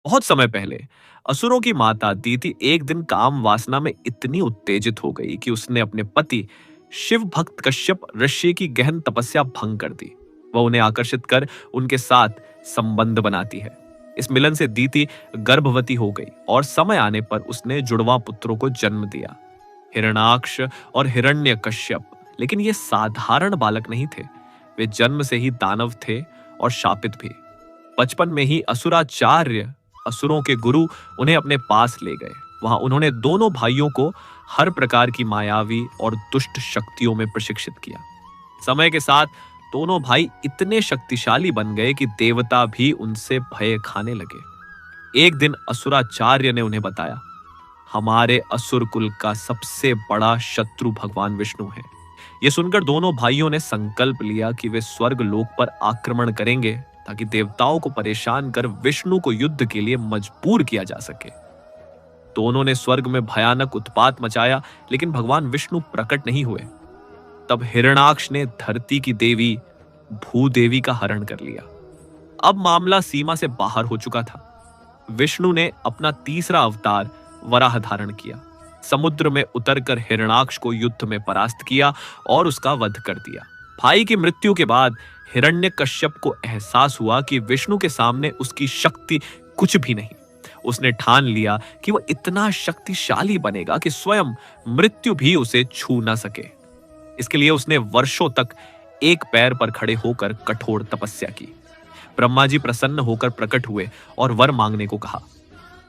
बहुत समय पहले असुरों की माता दीति एक दिन काम वासना में इतनी उत्तेजित हो गई कि उसने अपने पति शिव भक्त कश्यप ऋषि की गहन तपस्या भंग कर दी। वह उन्हें आकर्षित कर उनके साथ संबंध बनाती है। इस मिलन से दीति गर्भवती हो गई और समय आने पर उसने जुड़वा पुत्रों को जन्म दिया, हिरणाक्ष और हिरण्यकश्यप। लेकिन ये साधारण बालक नहीं थे, वे जन्म से ही दानव थे और शापित भी। बचपन में ही असुराचार्य, असुरों के गुरु, उन्हें अपने पास ले गए। वहां उन्होंने दोनों भाइयों को हर प्रकार की मायावी और दुष्ट शक्तियों में प्रशिक्षित किया। समय के साथ दोनों भाई इतने शक्तिशाली बन गए कि देवता भी उनसे भय खाने लगे। एक दिन असुराचार्य ने उन्हें बताया, हमारे असुर कुल का सबसे बड़ा शत्रु भगवान विष्णु है। यह सुनकर दोनों भाइयों ने संकल्प लिया कि वे स्वर्ग लोक पर आक्रमण करेंगे ताकि देवताओं को परेशान कर विष्णु को युद्ध के लिए मजबूर किया जा सके। दोनों ने स्वर्ग में भयानक उत्पात मचाया, लेकिन भगवान विष्णु प्रकट नहीं हुए। तब हिरणाक्ष ने धरती की देवी भूदेवी का हरण कर लिया। अब मामला सीमा से बाहर हो चुका था। विष्णु ने अपना तीसरा अवतार वराह धारण किया, समुद्र में उतरकर हिरणाक्ष को युद्ध में परास्त किया और उसका वध कर दिया। भाई की मृत्यु के बाद हिरण्यकश्यप को एहसास हुआ कि विष्णु के सामने उसकी शक्ति कुछ भी नहीं। उसने ठान लिया कि वह इतना शक्तिशाली बनेगा कि स्वयं मृत्यु भी उसे छू न सके। इसके लिए उसने वर्षों तक एक पैर पर खड़े होकर कठोर तपस्या की। ब्रह्मा जी प्रसन्न होकर प्रकट हुए और वर मांगने को कहा।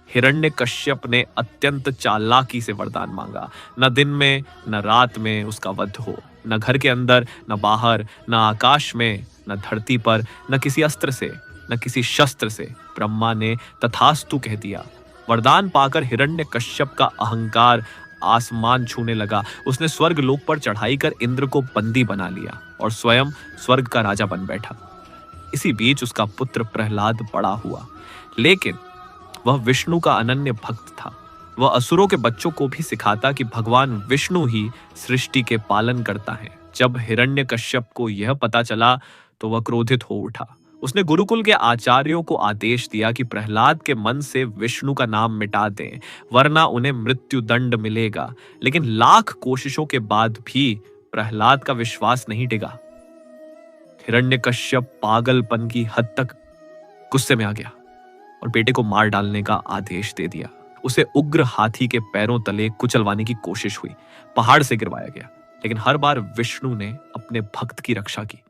हिरण्यकश्यप ने अत्यंत चालाकी से वरदान मांगा, न दिन में न रात में उसका वध हो, न घर के अंदर न बाहर, न आकाश में न धरती पर, न किसी अस्त्र से न किसी शस्त्र से। ब्रह्मा ने तथास्तु कह दिया। वरदान पाकर हिरण्यकश्यप का अहंकार आसमान छूने लगा। उसने स्वर्ग लोक पर चढ़ाई कर इंद्र को बंदी बना लिया और स्वयं स्वर्ग का राजा बन बैठा। इसी बीच उसका पुत्र प्रहलाद बड़ा हुआ, लेकिन वह विष्णु का अनन्य भक्त था। वह असुरों के बच्चों को भी सिखाता कि भगवान विष्णु ही सृष्टि के पालन करता है। जब हिरण्यकश्यप को यह पता चला तो वह क्रोधित हो उठा। उसने गुरुकुल के आचार्यों को आदेश दिया कि प्रहलाद के मन से विष्णु का नाम मिटा दें, वरना उन्हें मृत्यु दंड मिलेगा। लेकिन लाख कोशिशों के बाद भी प्रहलाद का विश्वास नहीं टिका। हिरण्यकश्यप पागलपन की हद तक गुस्से में आ गया और बेटे को मार डालने का आदेश दे दिया। उसे उग्र हाथी के पैरों तले कुचलवाने की कोशिश हुई, पहाड़ से गिरवाया गया, लेकिन हर बार विष्णु ने अपने भक्त की रक्षा की।